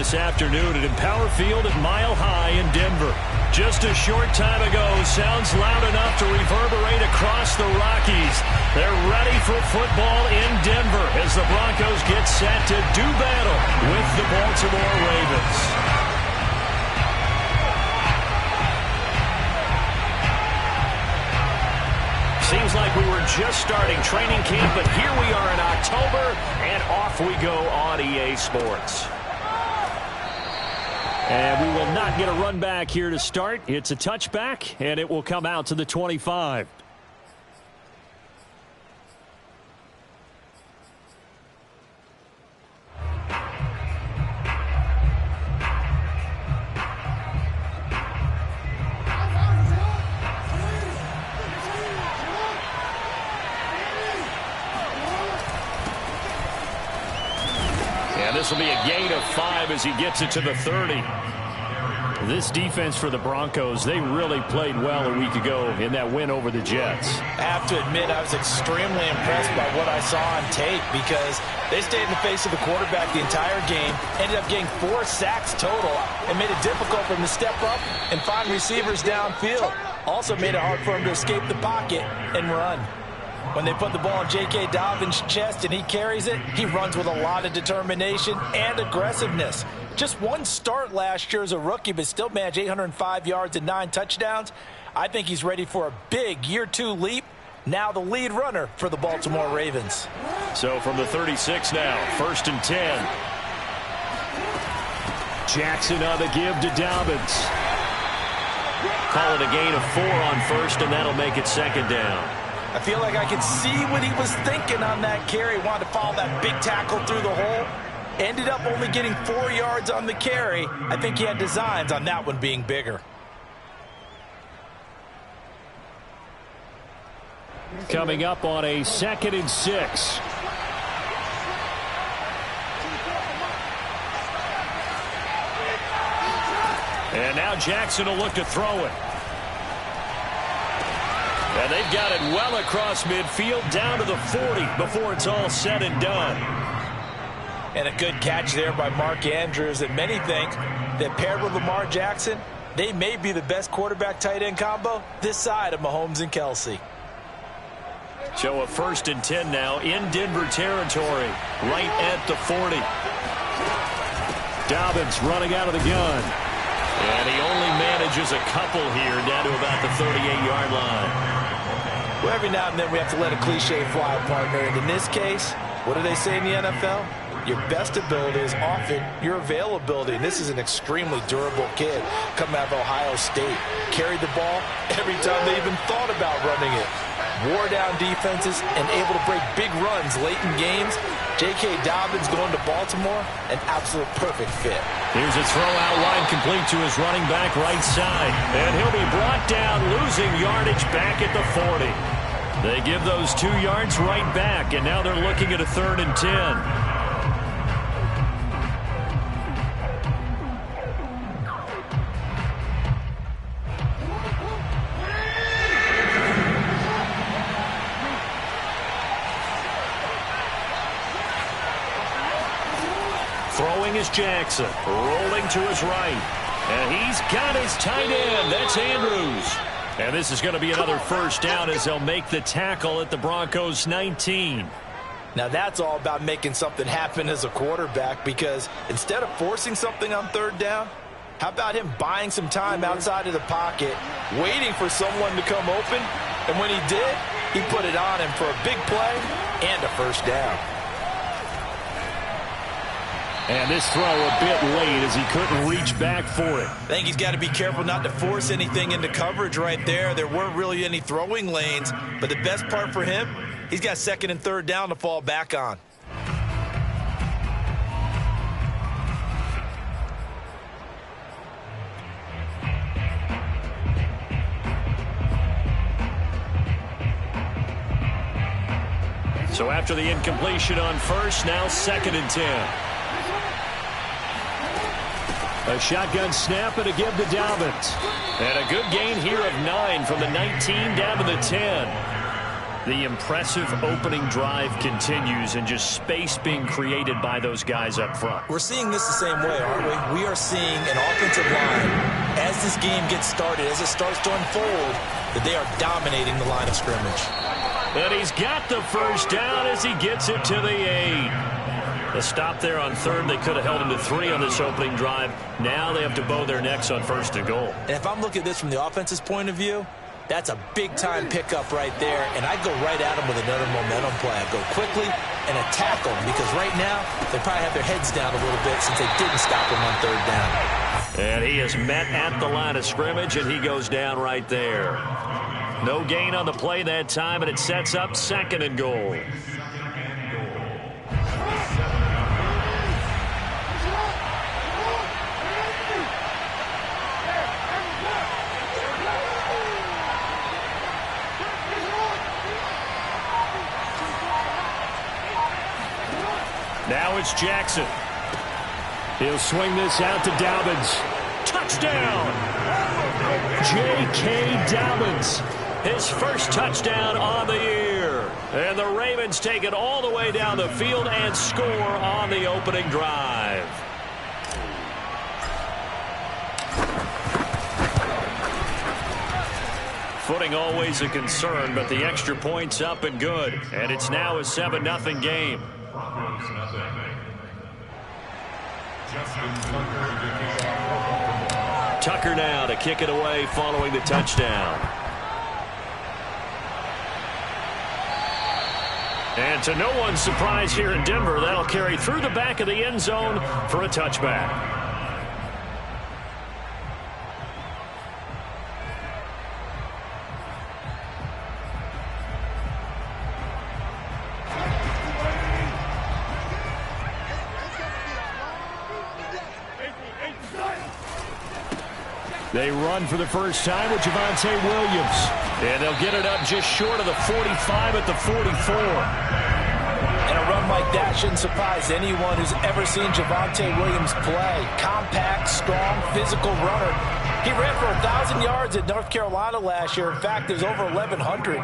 this afternoon at Empower Field at Mile High in Denver. Just a short time ago, sounds loud enough to reverberate across the Rockies. They're ready for football in Denver as the Broncos get set to do battle with the Baltimore Ravens. Seems like we were just starting training camp, but here we are in October, and off we go on EA Sports. And we will not get a run back here to start. It's a touchback, and it will come out to the 25. This will be a gain of 5 as he gets it to the 30. This defense for the Broncos, they really played well a week ago in that win over the Jets. I have to admit, I was extremely impressed by what I saw on tape because they stayed in the face of the quarterback the entire game, ended up getting 4 sacks total, and made it difficult for him to step up and find receivers downfield. Also made it hard for him to escape the pocket and run. When they put the ball in J.K. Dobbins' chest and he carries it, he runs with a lot of determination and aggressiveness. Just one start last year as a rookie, but still managed 805 yards and 9 touchdowns. I think he's ready for a big year 2 leap. Now the lead runner for the Baltimore Ravens. So from the 36 now, 1st and 10. Jackson on the give to Dobbins. Call it a gain of 4 on 1st, and that'll make it 2nd down. I feel like I could see what he was thinking on that carry. Wanted to follow that big tackle through the hole. Ended up only getting 4 yards on the carry. I think he had designs on that one being bigger. Coming up on a 2nd and 6. And now Jackson will look to throw it. And they've got it well across midfield down to the 40 before it's all said and done. And a good catch there by Mark Andrews. And many think that paired with Lamar Jackson, they may be the best quarterback-tight end combo this side of Mahomes and Kelsey. So a 1st and 10 now in Denver territory, right at the 40. Dobbins running out of the gun. And he only manages a couple here down to about the 38-yard line. Well, every now and then we have to let a cliche fly, partner. And in this case, what do they say in the NFL? Your best ability is often your availability. And this is an extremely durable kid coming out of Ohio State. Carried the ball every time they even thought about running it. Wore down defenses and able to break big runs late in games. J.K. Dobbins going to Baltimore, an absolute perfect fit. Here's a throw out wide complete to his running back right side. And he'll be brought down, losing yardage back at the 40. They give those 2 yards right back, and now they're looking at a 3rd and 10. Throwing is Jackson, rolling to his right. And he's got his tight end. That's Andrews. And this is going to be another 1st down as they'll make the tackle at the Broncos 19. Now that's all about making something happen as a quarterback, because instead of forcing something on 3rd down, how about him buying some time outside of the pocket, waiting for someone to come open, and when he did, he put it on him for a big play and a 1st down. And this throw a bit late as he couldn't reach back for it. I think he's got to be careful not to force anything into coverage right there. There weren't really any throwing lanes, but the best part for him, he's got 2nd and 3rd down to fall back on. So after the incompletion on 1st, now 2nd and 10. A shotgun snap and a give to Dobbins. And a good gain here of 9 from the 19 down to the 10. The impressive opening drive continues and just space being created by those guys up front. We're seeing this the same way, aren't we? We are seeing an offensive line, as this game gets started, as it starts to unfold, that they are dominating the line of scrimmage. And he's got the first down as he gets it to the 8. A stop there on third. They could have held him to 3 on this opening drive. Now they have to bow their necks on first and goal. And if I'm looking at this from the offense's point of view, that's a big-time pickup right there, and I'd go right at them with another momentum play. I'd go quickly and attack them because right now they probably have their heads down a little bit since they didn't stop them on third down. And he is met at the line of scrimmage, and he goes down right there. No gain on the play that time, and it sets up second and goal. Now it's Jackson. He'll swing this out to Dobbins. Touchdown! J.K. Dobbins. His first touchdown on the year. And the Ravens take it all the way down the field and score on the opening drive. Footing always a concern, but the extra point's up and good. And it's now a 7-0 game. Tucker now to kick it away following the touchdown. And to no one's surprise here in Denver, that'll carry through the back of the end zone for a touchback. They run for the first time with Javonte Williams. And they'll get it up just short of the 45 at the 44. And a run like that shouldn't surprise anyone who's ever seen Javonte Williams play. Compact, strong, physical runner. He ran for 1,000 yards at North Carolina last year. In fact, there's over 1,100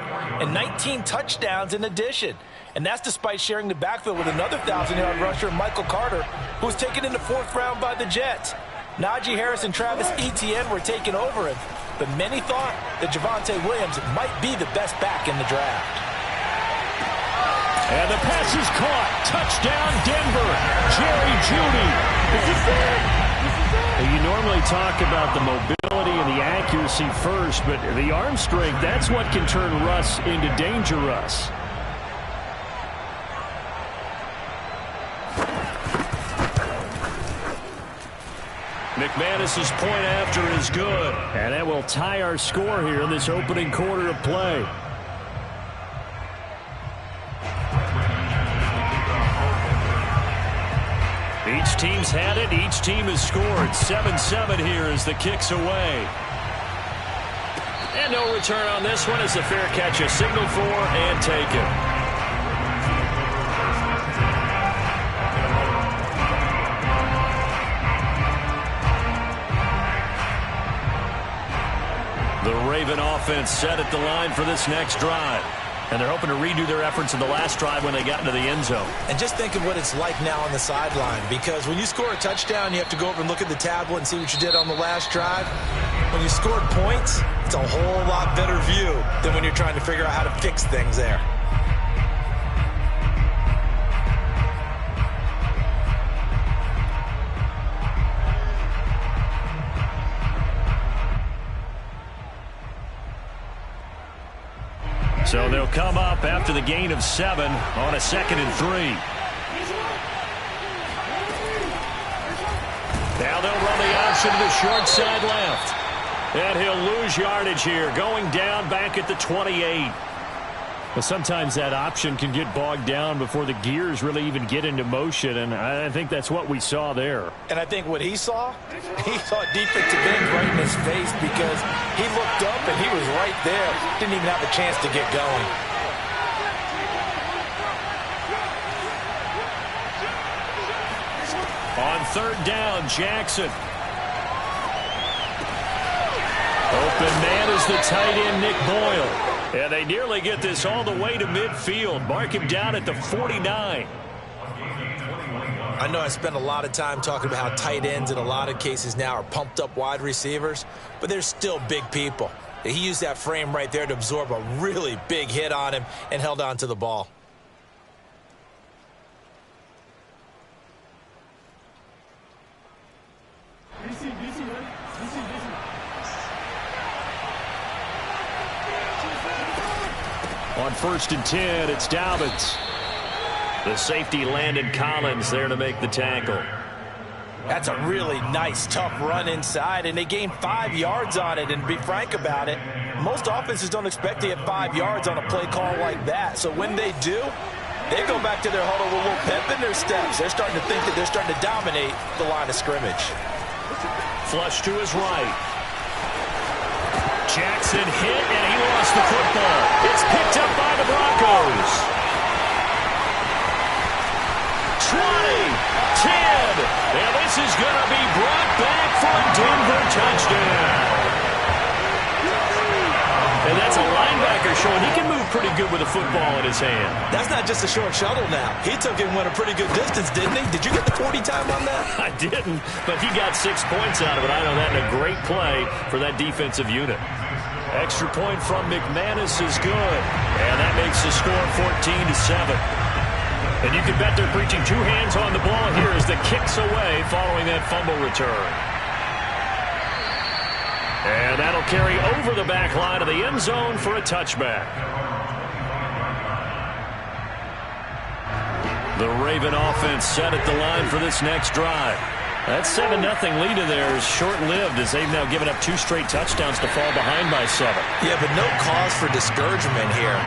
and 19 touchdowns in addition. And that's despite sharing the backfield with another 1,000-yard rusher, Michael Carter, who was taken in the 4th round by the Jets. Najee Harris and Travis Etienne were taking over him, but many thought that Javonte Williams might be the best back in the draft. And the pass is caught. Touchdown, Denver. Jerry Jeudy. You normally talk about the mobility and the accuracy first, but the arm strength, that's what can turn Russ into Danger Russ. McManus's point after is good. And that will tie our score here in this opening quarter of play. Each team's had it. Each team has scored. 7-7 here as the kick's away. And no return on this one as the fair catch is signaled for and taken. The Raven offense set at the line for this next drive. And they're hoping to redo their efforts in the last drive when they got into the end zone. And just think of what it's like now on the sideline, because when you score a touchdown, you have to go over and look at the tablet and see what you did on the last drive. When you scored points, it's a whole lot better view than when you're trying to figure out how to fix things there. So they'll come up after the gain of 7 on a 2nd and 3. Now they'll run the option to the short side left. And he'll lose yardage here, going down back at the 28. But sometimes that option can get bogged down before the gears really even get into motion, and I think that's what we saw there. And I think what he saw defensive end right in his face, because he looked up and he was right there. Didn't even have a chance to get going. On 3rd down, Jackson. Open man is the tight end, Nick Boyle. And they nearly get this all the way to midfield. Mark him down at the 49. I know I spend a lot of time talking about how tight ends in a lot of cases now are pumped up wide receivers, but they're still big people. He used that frame right there to absorb a really big hit on him and held on to the ball. On 1st and 10, it's Dobbins. The safety, Landon Collins, there to make the tackle. That's a really nice, tough run inside, and they gained 5 yards on it. And to be frank about it, most offenses don't expect to get 5 yards on a play call like that. So when they do, they go back to their huddle with a little pep in their steps. They're starting to think that they're starting to dominate the line of scrimmage. Flush to his right. Jackson hit, and he lost the football. It's picked up by the Broncos. 20, 10, and this is going to be brought back for a Denver touchdown. And that's a linebacker showing he can move pretty good with a football in his hand. That's not just a short shuttle now. He took it and went a pretty good distance, didn't he? Did you get the 40 time on that? I didn't, but he got 6 points out of it. I know that in a great play for that defensive unit. Extra point from McManus is good, and that makes the score 14-7. And you can bet they're preaching 2 hands on the ball here as the kick's away following that fumble return. And that'll carry over the back line of the end zone for a touchback. The Raven offense set at the line for this next drive. That 7-0 lead of theirs is short-lived as they've now given up 2 straight touchdowns to fall behind by 7. Yeah, but no cause for discouragement here.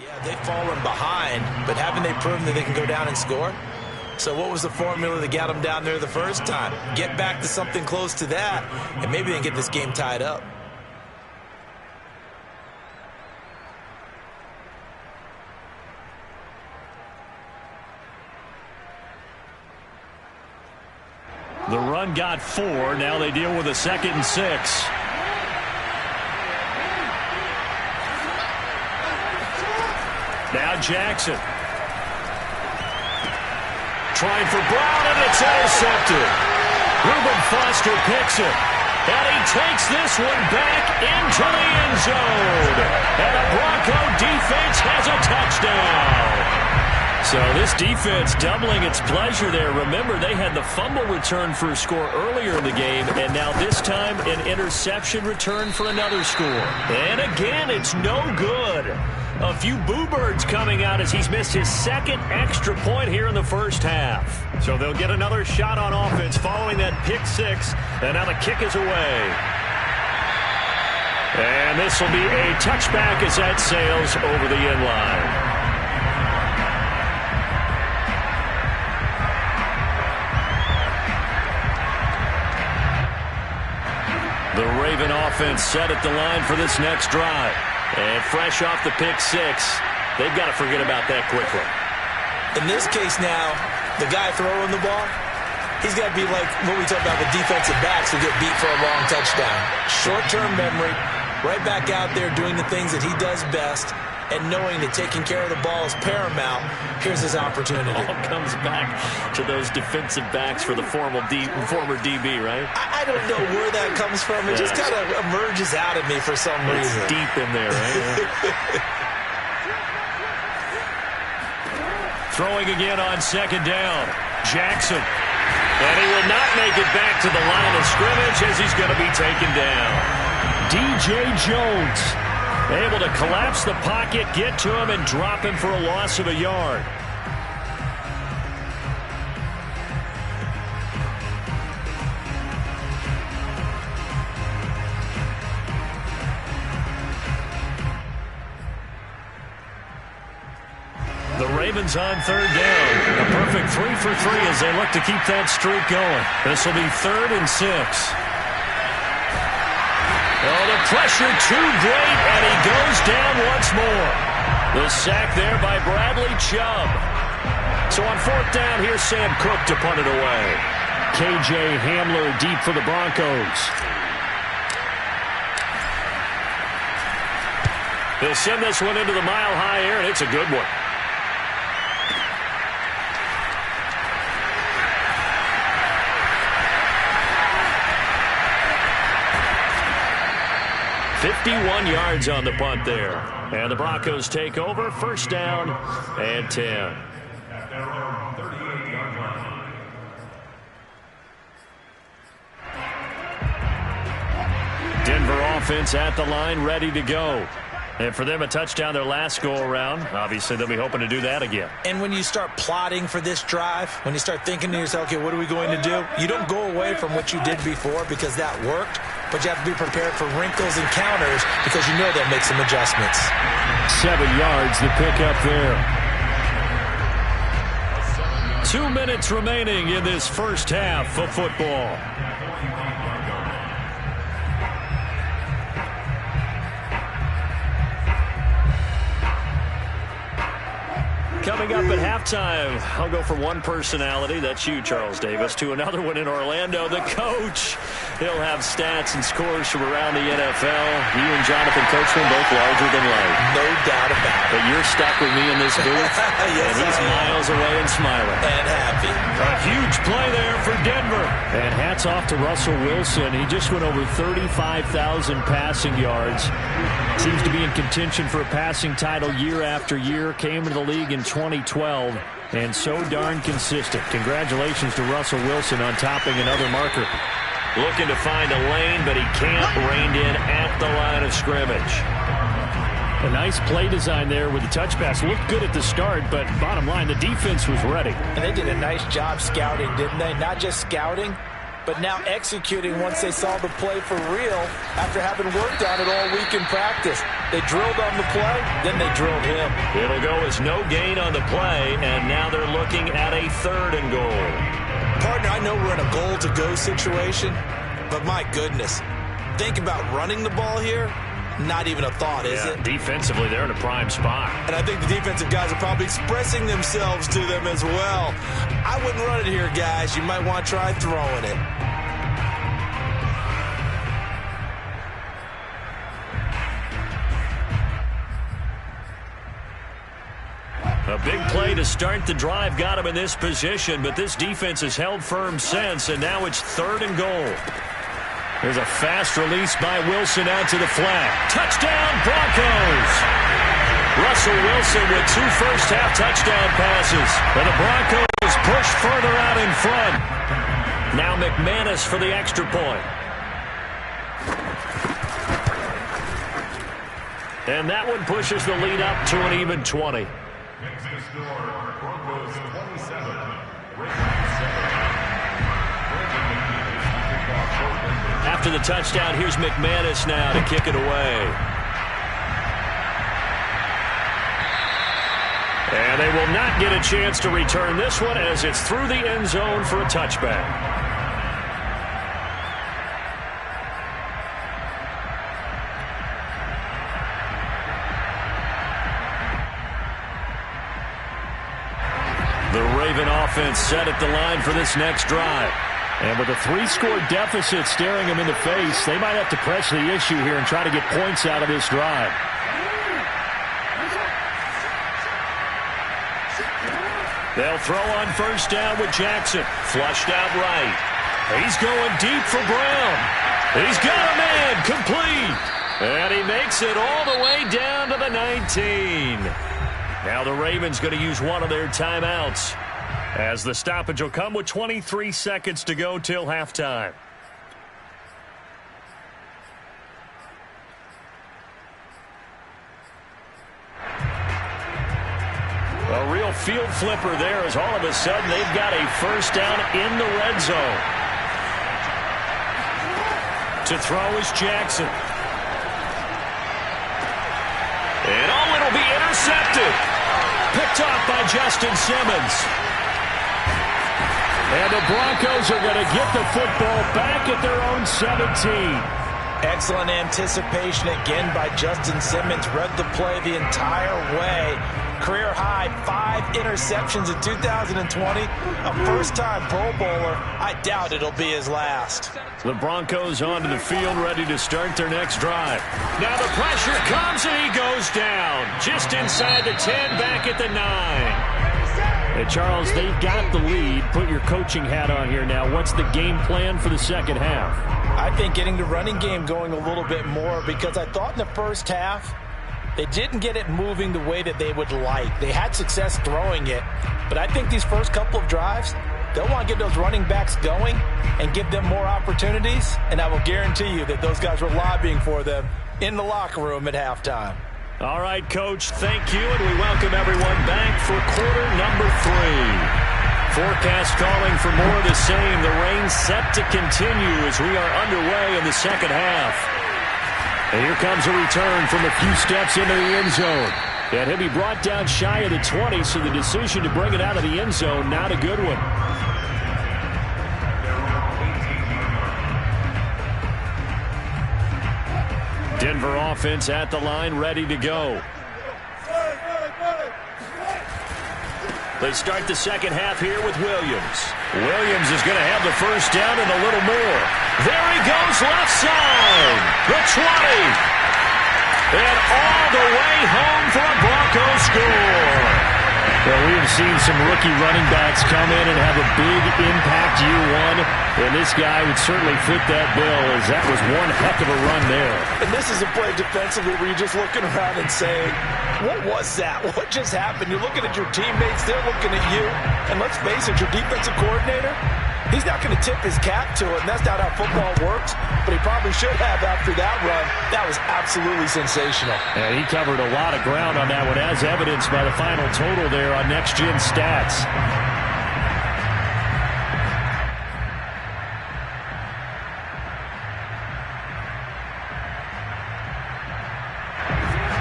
Yeah, they've fallen behind, but haven't they proven that they can go down and score? So what was the formula that got them down there the first time? Get back to something close to that, and maybe they can get this game tied up. The run got 4. Now they deal with a 2nd and 6. Now Jackson. Trying for Brown, and it's intercepted. Reuben Foster picks it. And he takes this one back into the end zone. And the Bronco defense has a touchdown. So this defense doubling its pleasure there. Remember, they had the fumble return for a score earlier in the game, and now this time an interception return for another score. And again, it's no good. A few boo birds coming out as he's missed his 2nd extra point here in the first half. So they'll get another shot on offense following that pick 6, and now the kick is away. And this will be a touchback as that sails over the end line. The Raven offense set at the line for this next drive. And fresh off the pick 6, they've got to forget about that quickly. In this case now, the guy throwing the ball, he's got to be like what we talk about with defensive backs who get beat for a long touchdown. Short-term memory, right back out there doing the things that he does best, and knowing that taking care of the ball is paramount. Here's his opportunity. All comes back to those defensive backs for the former DB, right? I don't know where that comes from. It just kind of emerges out of me for some reason. It's deep in there, right? Throwing again on 2nd down. Jackson. And he will not make it back to the line of scrimmage as he's going to be taken down. DJ Jones able to collapse the pocket, get to him, and drop him for a loss of a yard. The Ravens on 3rd down. A perfect 3 for 3 as they look to keep that streak going. This will be 3rd and 6. Oh, the pressure too great, and he goes down once more. The sack there by Bradley Chubb. So on 4th down, here's Sam Cook to punt it away. KJ Hamler deep for the Broncos. They'll send this one into the mile-high air, and it's a good one. .51 yards on the punt there. And the Broncos take over. 1st down and 10. Denver offense at the line, ready to go. And for them, a touchdown their last go-around. Obviously, they'll be hoping to do that again. And when you start plotting for this drive, when you start thinking to yourself, okay, what are we going to do? You don't go away from what you did before because that worked, but you have to be prepared for wrinkles and counters because you know they'll make some adjustments. 7 yards, the pickup there. 2 minutes remaining in this first half of football. Coming up at halftime, I'll go from one personality, that's you, Charles Davis, to another one in Orlando, the coach. He'll have stats and scores from around the NFL. You and Jonathan Coachman both larger than life. No doubt about it. But you're stuck with me in this booth, yes, and he's miles away and smiling. And happy. A huge play there for Denver. And hats off to Russell Wilson. He just went over 35,000 passing yards. Seems to be in contention for a passing title year after year. Came into the league in 2012 and so darn consistent. Congratulations to Russell Wilson on topping another marker. Looking to find a lane, but he can't. Reined in at the line of scrimmage. A nice play design there with the touch pass. Looked good at the start, but bottom line, the defense was ready. And they did a nice job scouting, didn't they? Not just scouting, but now executing once they saw the play for real after having worked on it all week in practice. They drilled on the play, then they drilled him. It'll go as no gain on the play, and now they're looking at a 3rd and goal. Partner, I know we're in a goal-to-go situation, but my goodness, think about running the ball here. Not even a thought, is it? Defensively, they're in a prime spot. And I think the defensive guys are probably expressing themselves to them as well. I wouldn't run it here, guys. You might want to try throwing it. A big play to start the drive got him in this position, but this defense has held firm since, and now it's 3rd and goal. There's a fast release by Wilson out to the flat. Touchdown, Broncos! Russell Wilson with 2 first-half touchdown passes. And the Broncos push further out in front. Now McManus for the extra point. And that one pushes the lead up to an even 20. After the touchdown, here's McManus now to kick it away. And they will not get a chance to return this one as it's through the end zone for a touchback. The Raven offense set at the line for this next drive. And with a 3-score deficit staring them in the face, they might have to press the issue here and try to get points out of this drive. They'll throw on first down with Jackson. Flushed out right. He's going deep for Brown. He's got a man complete. And he makes it all the way down to the 19. Now the Ravens going to use one of their timeouts, as the stoppage will come with 23 seconds to go till halftime. A real field flipper there, as all of a sudden they've got a first down in the red zone. To throw is Jackson. And it'll be intercepted. Picked off by Justin Simmons. And the Broncos are going to get the football back at their own 17. Excellent anticipation again by Justin Simmons. Read the play the entire way. Career high 5 interceptions in 2020. A first-time Pro Bowler. I doubt it'll be his last. The Broncos onto the field, ready to start their next drive. Now the pressure comes and he goes down. Just inside the 10, back at the 9. Hey, Charles, they've got the lead. Put your coaching hat on here now. What's the game plan for the second half? I think getting the running game going a little bit more, because I thought in the first half they didn't get it moving the way that they would like. They had success throwing it, but I think these first couple of drives, they'll want to get those running backs going and give them more opportunities, and I will guarantee you that those guys were lobbying for them in the locker room at halftime. All right, Coach, thank you, and we welcome everyone back for quarter number 3. Forecast calling for more of the same. The rain set to continue as we are underway in the second half. And here comes a return from a few steps into the end zone. And he'll be brought down shy of the 20, so the decision to bring it out of the end zone, not a good one. Denver offense at the line, ready to go. They start the second half here with Williams. Williams is going to have the first down and a little more. There he goes, left side. The 20. And all the way home for a Broncos score. Well, we have seen some rookie running backs come in and have a big impact year one, and this guy would certainly fit that bill, as that was one heck of a run there. And this is a play defensively where you're just looking around and saying, what was that? What just happened? You're looking at your teammates, they're looking at you, and let's face it, your defensive coordinator, he's not going to tip his cap to it, and that's not how football works, but he probably should have after that run. That was absolutely sensational. And he covered a lot of ground on that one, as evidenced by the final total there on Next Gen Stats.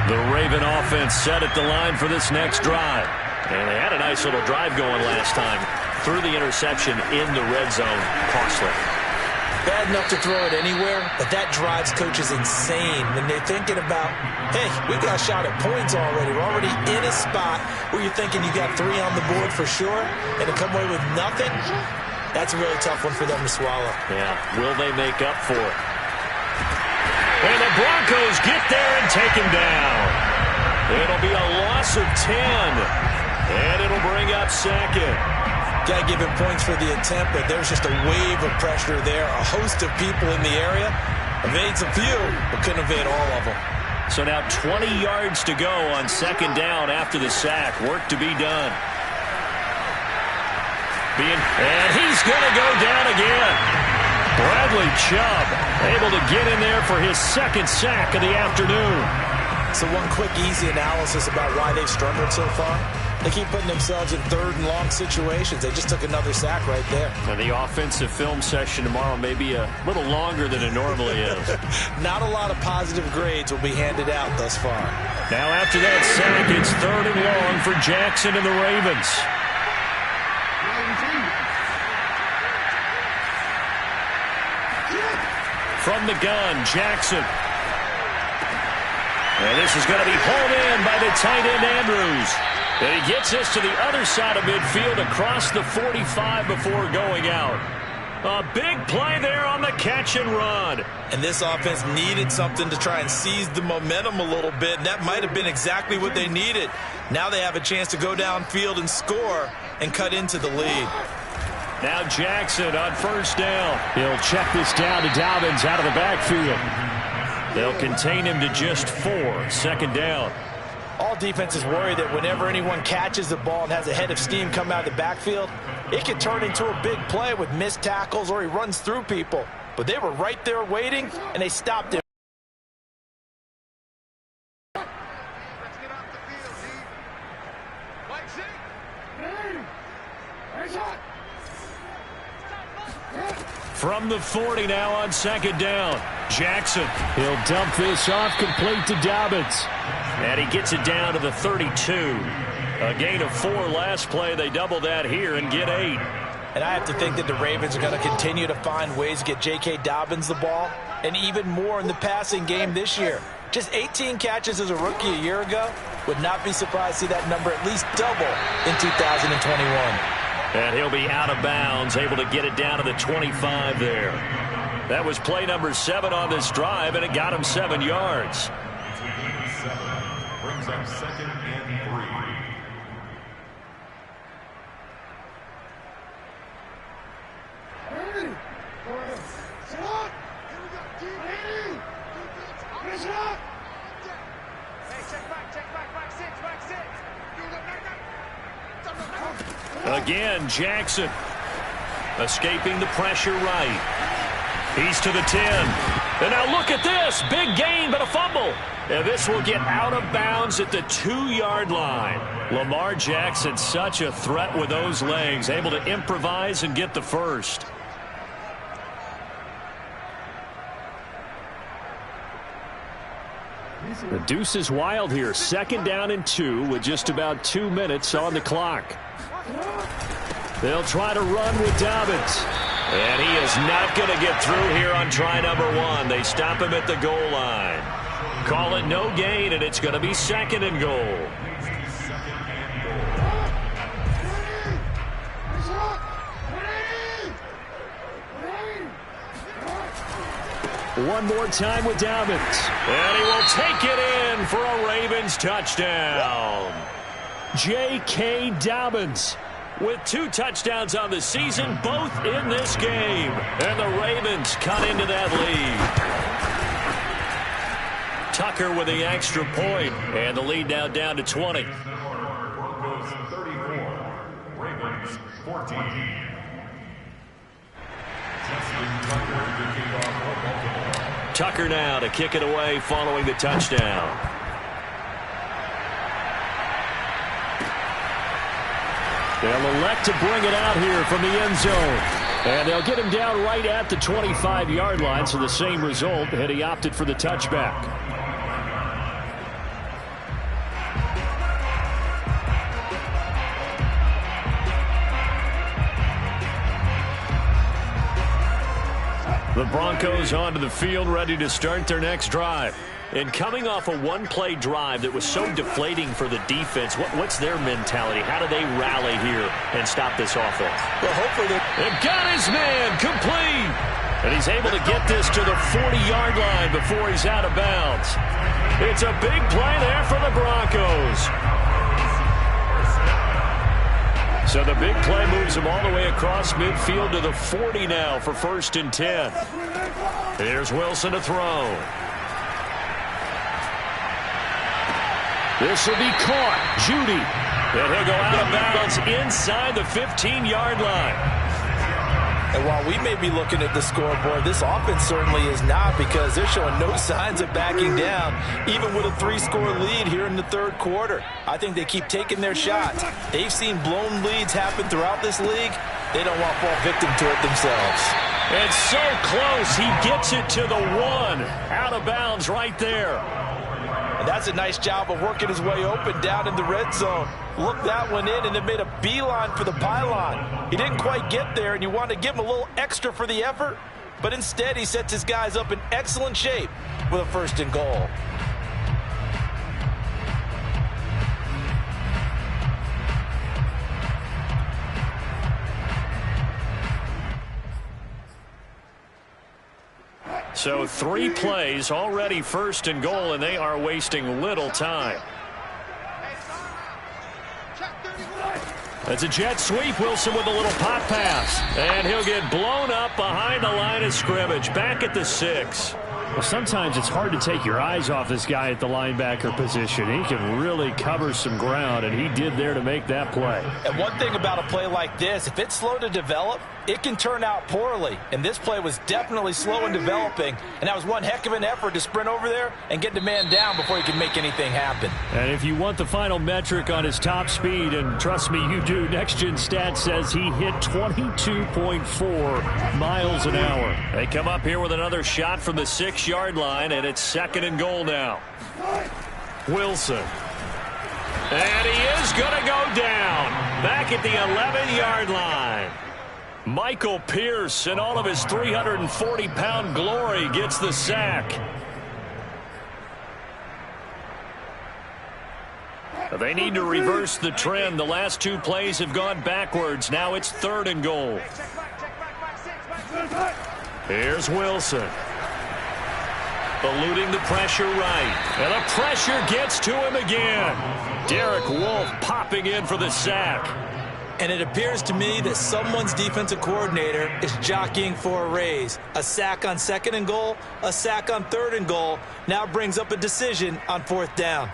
The Raven offense set at the line for this next drive. And they had a nice little drive going last time. Threw the interception in the red zone. Costly. Bad enough to throw it anywhere, but that drives coaches insane when they're thinking about, hey, we got a shot at points already. We're already in a spot where you're thinking you got 3 on the board for sure, and to come away with nothing, that's a really tough one for them to swallow. Yeah, will they make up for it? And the Broncos get there and take him down. It'll be a loss of 10, and it'll bring up second. Got to give him points for the attempt, but there's just a wave of pressure there. A host of people in the area. Evades a few, but couldn't evade all of them. So now 20 yards to go on second down after the sack. Work to be done. And he's going to go down again. Bradley Chubb able to get in there for his second sack of the afternoon. So one quick, easy analysis about why they've struggled so far. They keep putting themselves in 3rd and long situations. They just took another sack right there. Now the offensive film session tomorrow may be a little longer than it normally is. Not a lot of positive grades will be handed out thus far. Now after that sack, it's 3rd and long for Jackson and the Ravens. From the gun, Jackson. And this is going to be hauled in by the tight end, Andrews. And he gets this to the other side of midfield across the 45 before going out. A big play there on the catch and run. And this offense needed something to try and seize the momentum a little bit, and that might have been exactly what they needed. Now they have a chance to go downfield and score and cut into the lead. Now Jackson on first down. He'll check this down to Dobbins out of the backfield. They'll contain him to just 4. Second down. All defenses worry that whenever anyone catches the ball and has a head of steam come out of the backfield, it can turn into a big play with missed tackles or he runs through people. But they were right there waiting, and they stopped him. From the 40 now on second down. Jackson. He'll dump this off complete to Dobbins. And he gets it down to the 32. A gain of 4 last play. They double that here and get 8. And I have to think that the Ravens are going to continue to find ways to get J.K. Dobbins the ball, and even more in the passing game this year. Just 18 catches as a rookie a year ago. Would not be surprised to see that number at least double in 2021. And he'll be out of bounds, able to get it down to the 25 there. That was play number 7 on this drive, and it got him 7 yards. Brings up 2nd and 3. Again, Jackson escaping the pressure right. He's to the 10. And now look at this. Big gain, but a fumble. And this will get out of bounds at the 2-yard line. Lamar Jackson, such a threat with those legs, able to improvise and get the first. The deuce is wild here. 2nd down and 2 with just about 2 minutes on the clock. They'll try to run with Dobbins. And he is not going to get through here on try number 1. They stop him at the goal line. Call it no gain, and it's going to be 2nd and goal. One more time with Dobbins. And he will take it in for a Ravens touchdown. J.K. Dobbins with 2 touchdowns on the season, both in this game. And the Ravens cut into that lead. Tucker with the extra point, and the lead now down to 20. Broncos 34, Ravens 14. Tucker now to kick it away following the touchdown. They'll elect to bring it out here from the end zone. And they'll get him down right at the 25-yard line, so the same result, and he opted for the touchback. The Broncos onto the field, ready to start their next drive. And coming off a one-play drive that was so deflating for the defense, what's their mentality? How do they rally here and stop this offense? Well, hopefully they've got his man complete. And he's able to get this to the 40-yard line before he's out of bounds. It's a big play there for the Broncos. So the big play moves him all the way across midfield to the 40 now for 1st and 10. Here's Wilson to throw. This will be caught. Judy. And he'll go out of bounds inside the 15-yard line. And while we may be looking at the scoreboard, this offense certainly is not, because they're showing no signs of backing down, even with a 3-score lead here in the third quarter. I think they keep taking their shots. They've seen blown leads happen throughout this league. They don't want to fall victim to it themselves. It's so close. He gets it to the 1. Out of bounds right there. And that's a nice job of working his way open down in the red zone. Looked that one in and then made a beeline for the pylon. He didn't quite get there, and you want to give him a little extra for the effort. But instead, he sets his guys up in excellent shape with a 1st and goal. So 3 plays already 1st and goal, and they are wasting little time. That's a jet sweep. Wilson with a little pop pass. And he'll get blown up behind the line of scrimmage. Back at the 6. Well, sometimes it's hard to take your eyes off this guy at the linebacker position. He can really cover some ground, and he did there to make that play. And one thing about a play like this, if it's slow to develop, it can turn out poorly. And this play was definitely slow in developing, and that was one heck of an effort to sprint over there and get the man down before he can make anything happen. And if you want the final metric on his top speed, and trust me, you do, Next Gen Stats says he hit 22.4 miles an hour. They come up here with another shot from the 6-yard line, and it's 2nd and goal now. Wilson. And he is going to go down back at the 11-yard line. Michael Pierce, in all of his 340-pound glory, gets the sack. They need to reverse the trend. The last 2 plays have gone backwards. Now it's 3rd and goal. Here's Wilson. Eluding the pressure right. And the pressure gets to him again. Derek Wolfe popping in for the sack. And it appears to me that someone's defensive coordinator is jockeying for a raise. A sack on 2nd and goal, a sack on 3rd and goal, now brings up a decision on 4th down.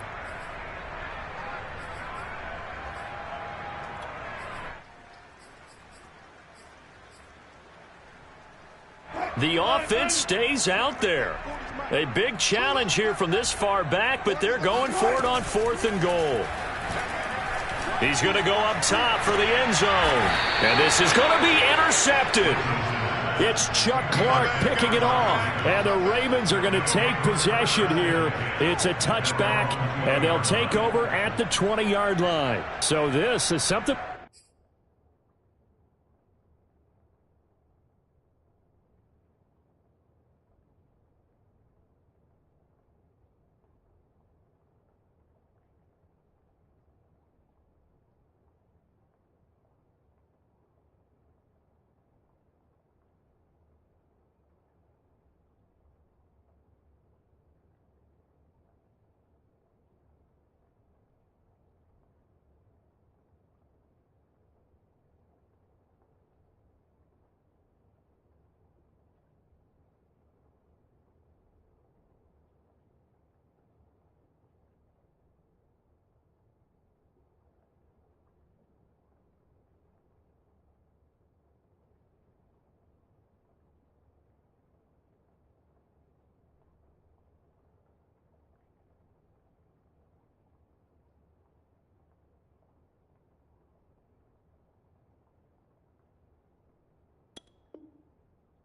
The offense stays out there. A big challenge here from this far back, but they're going for it on 4th and goal. He's going to go up top for the end zone. And this is going to be intercepted. It's Chuck Clark picking it off. And the Ravens are going to take possession here. It's a touchback, and they'll take over at the 20-yard line. So this is something...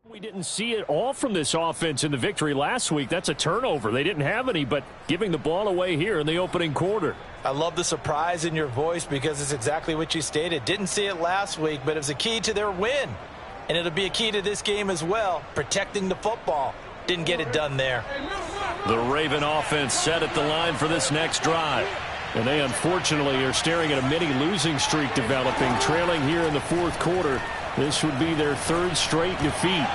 We didn't see it all from this offense in the victory last week. That's a turnover. They didn't have any, but giving the ball away here in the opening quarter. I love the surprise in your voice, because it's exactly what you stated. Didn't see it last week, but it was a key to their win. And it'll be a key to this game as well, protecting the football. Didn't get it done there. The Raven offense set at the line for this next drive. And they unfortunately are staring at a mini losing streak developing, trailing here in the fourth quarter. This would be their third straight defeat.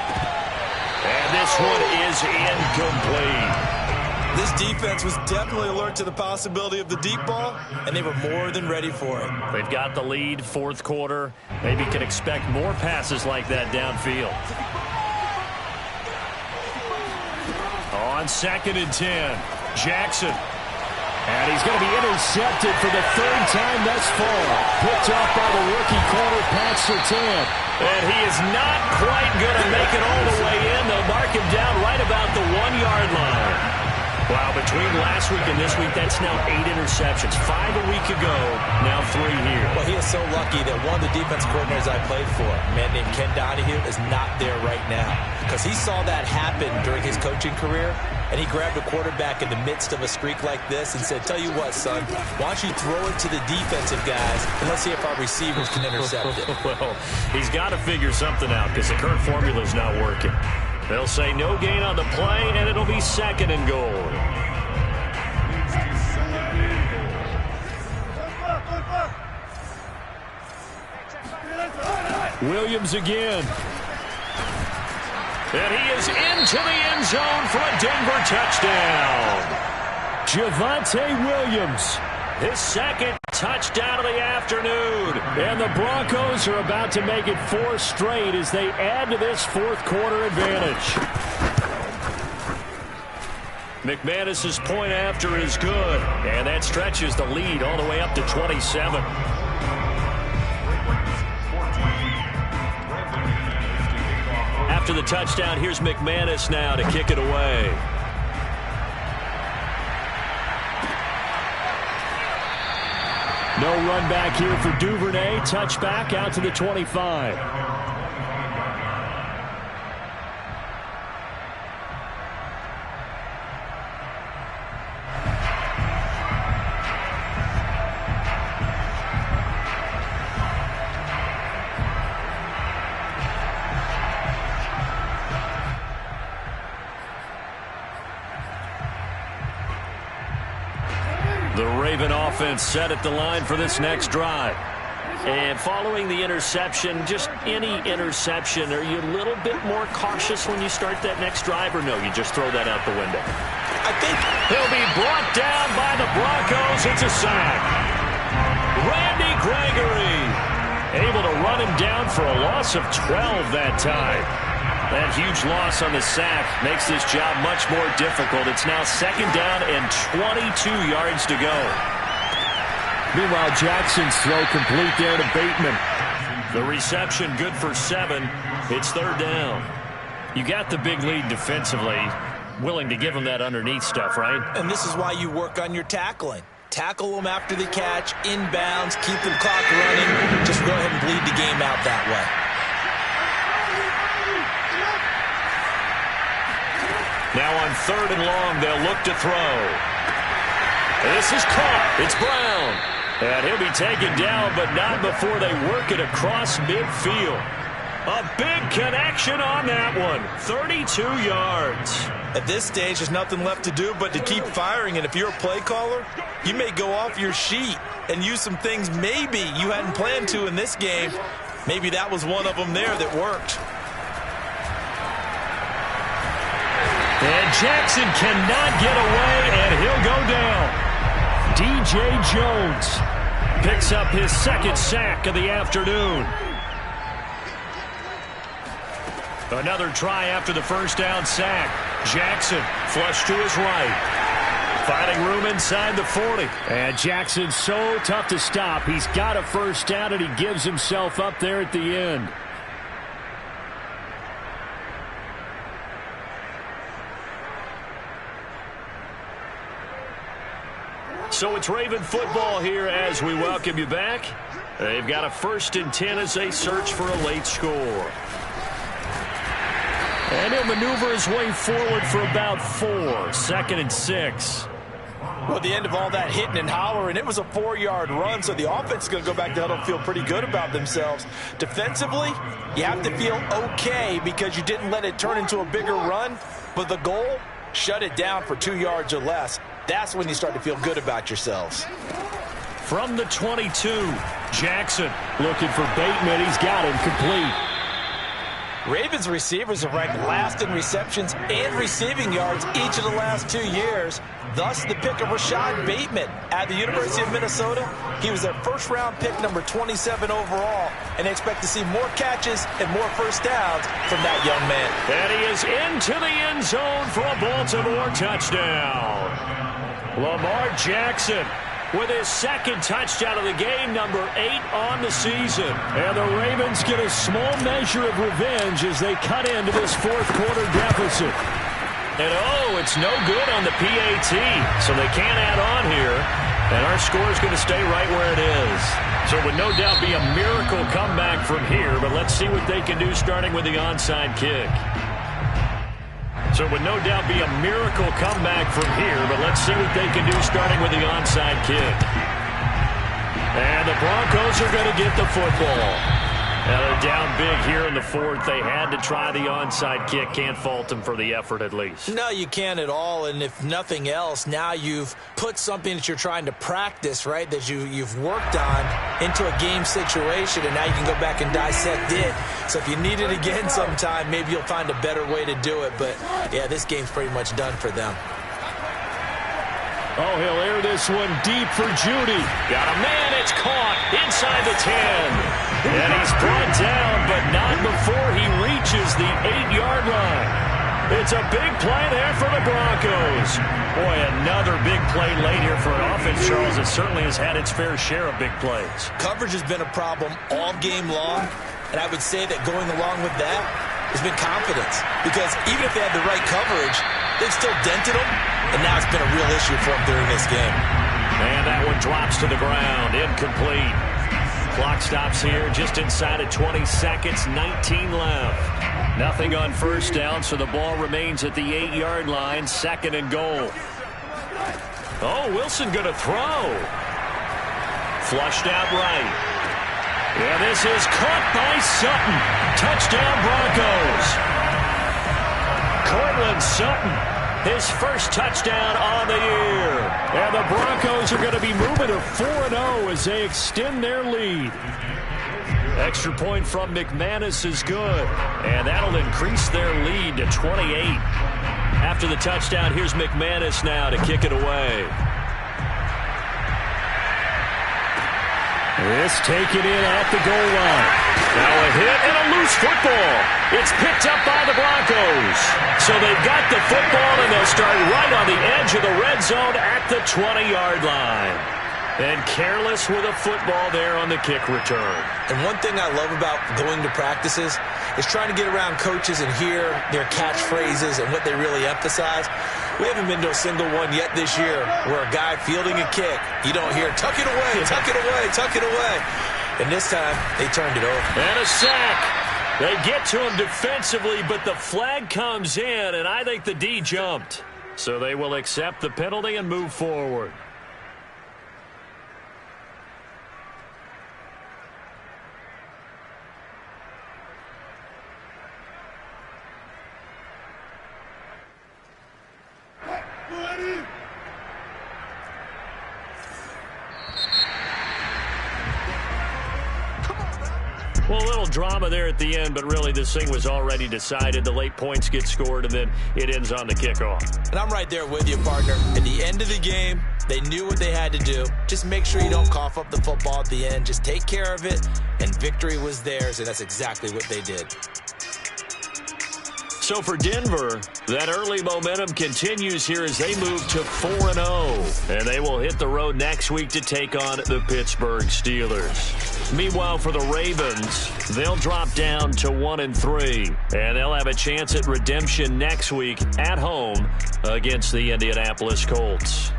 And this one is incomplete. This defense was definitely alert to the possibility of the deep ball, and they were more than ready for it. They've got the lead, fourth quarter. Maybe can expect more passes like that downfield. On 2nd and 10, Jackson. And he's going to be intercepted for the third time thus far. Picked off by the rookie corner, Pat Surtain. And he is not quite going to make it all the way in. They'll mark him down right about the 1-yard line. Wow, between last week and this week, that's now 8 interceptions. 5 a week ago, now 3 here. Well, he is so lucky that one of the defense coordinators I played for, a man named Ken Donahue, is not there right now. Because he saw that happen during his coaching career, and he grabbed a quarterback in the midst of a streak like this and said, tell you what, son, why don't you throw it to the defensive guys, and let's see if our receivers can intercept it. Well, he's got to figure something out because the current formula is not working. They'll say no gain on the play, and it'll be 2nd and goal. Williams again. And he is into the end zone for a Denver touchdown. Javonte Williams, his 2nd touchdown of the afternoon. And the Broncos are about to make it 4 straight as they add to this fourth quarter advantage. McManus's point after is good. And that stretches the lead all the way up to 27. After the touchdown, here's McManus now to kick it away. No run back here for Duvernay. Touchback out to the 25. The Raven offense set at the line for this next drive. And following the interception, just any interception, are you a little bit more cautious when you start that next drive, or no, you just throw that out the window? I think he'll be brought down by the Broncos. It's a sack. Randy Gregory able to run him down for a loss of 12 that time. That huge loss on the sack makes this job much more difficult. It's now 2nd down and 22 yards to go. Meanwhile, Jackson's throw complete there to Bateman. The reception good for 7. It's 3rd down. You got the big lead defensively. Willing to give them that underneath stuff, right? And this is why you work on your tackling. Tackle them after the catch, inbounds, keep the clock running. Just go ahead and bleed the game out that way. Now on 3rd and long, they'll look to throw. This is caught. It's Brown. And he'll be taken down, but not before they work it across midfield. A big connection on that one. 32 yards. At this stage, there's nothing left to do but to keep firing. And if you're a play caller, you may go off your sheet and use some things maybe you hadn't planned to in this game. Maybe that was one of them there that worked. And Jackson cannot get away, and he'll go down. DJ Jones picks up his 2nd sack of the afternoon. Another try after the first down sack. Jackson flush to his right. Finding room inside the 40. And Jackson's so tough to stop. He's got a first down, and he gives himself up there at the end. So it's Raven football here as we welcome you back. They've got a 1st and 10 as they search for a late score. And he'll maneuver his way forward for about 4. 2nd and 6. Well, at the end of all that hitting and hollering, it was a 4-yard run, so the offense is going to go back to huddle and feel pretty good about themselves. Defensively, you have to feel okay because you didn't let it turn into a bigger run, but the goal, shut it down for 2 yards or less. That's when you start to feel good about yourselves. From the 22, Jackson looking for Bateman. He's got him complete. Ravens receivers have ranked last in receptions and receiving yards each of the last 2 years. Thus, the pick of Rashad Bateman at the University of Minnesota. He was their first-round pick, number 27 overall, and they expect to see more catches and more first downs from that young man. And he is into the end zone for a Baltimore touchdown. Lamar Jackson with his second touchdown of the game, number 8 on the season. And the Ravens get a small measure of revenge as they cut into this fourth-quarter deficit. And, it's no good on the PAT, so they can't add on here. And our score is going to stay right where it is. So it would no doubt be a miracle comeback from here, but let's see what they can do starting with the onside kick. So it would no doubt be a miracle comeback from here, but let's see what they can do starting with the onside kick. And the Broncos are going to get the football. Now they're down big here in the fourth. They had to try the onside kick. Can't fault them for the effort at least. No, you can't at all. And if nothing else, now you've put something that you're trying to practice, right, that you've worked on into a game situation, and now you can go back and dissect it. So if you need it again sometime, maybe you'll find a better way to do it. But, yeah, this game's pretty much done for them. Oh, he'll air this one deep for Judy. Got a man. It's caught inside the 10. And he's brought down, but not before he reaches the 8-yard line. It's a big play there for the Broncos. Boy, another big play late here for an offense, Charles, that certainly has had its fair share of big plays. Coverage has been a problem all game long, and I would say that going along with that has been confidence. Because even if they had the right coverage, they've still dented them, and now it's been a real issue for them during this game. And that one drops to the ground, incomplete. Clock stops here just inside of 20 seconds, 19 left. Nothing on first down, so the ball remains at the 8-yard line, second and goal. Oh, Wilson going to throw. Flushed out right. Yeah, this is caught by Sutton. Touchdown Broncos. Cortland Sutton. His first touchdown on the year. And the Broncos are going to be moving to 4-0 as they extend their lead. Extra point from McManus is good. And that'll increase their lead to 28. After the touchdown, here's McManus now to kick it away. This taken in at the goal line. Now a hit and a loose football. It's picked up by the Broncos. So they've got the football, and they'll start right on the edge of the red zone at the 20-yard line. And careless with a football there on the kick return. And one thing I love about going to practices is trying to get around coaches and hear their catchphrases and what they really emphasize. We haven't been to a single one yet this year where a guy fielding a kick, you don't hear, tuck it away, tuck it away, tuck it away. And this time, they turned it over. And a sack. They get to him defensively, but the flag comes in, and I think the D jumped. So they will accept the penalty and move forward. Well, a little drama there at the end, but really this thing was already decided. The late points get scored, and then it ends on the kickoff. And I'm right there with you, partner. At the end of the game, they knew what they had to do. Just make sure you don't cough up the football at the end. Just take care of it, and victory was theirs, and that's exactly what they did. So for Denver, that early momentum continues here as they move to 4-0. And they will hit the road next week to take on the Pittsburgh Steelers. Meanwhile, for the Ravens, they'll drop down to 1-3. And they'll have a chance at redemption next week at home against the Indianapolis Colts.